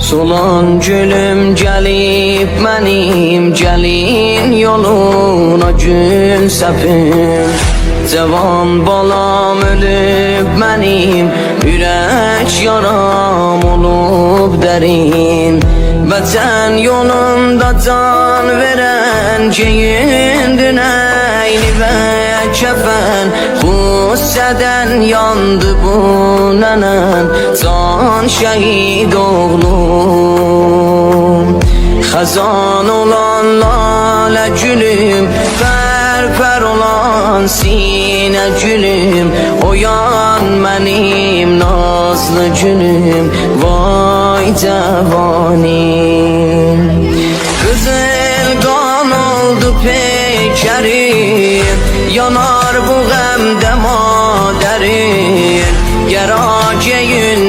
Solan gülüm gelip mənim gəlin yoluna gün səpim. Cavan balam ölüb mənim, ürək yaram olub dərin. Vətən yolunda can verən, geyindin əyni və kəfən. Qüssədən yandı bu nənən, can şəhid oğlum. Xəzan olan lalə gülüm, pər olan sinə gülüm. Oyan mənim nazlı gülüm, vay cəvanim. Qızıl qan oldu peykərim, yanar bu qəmdə madərim. Gərageyün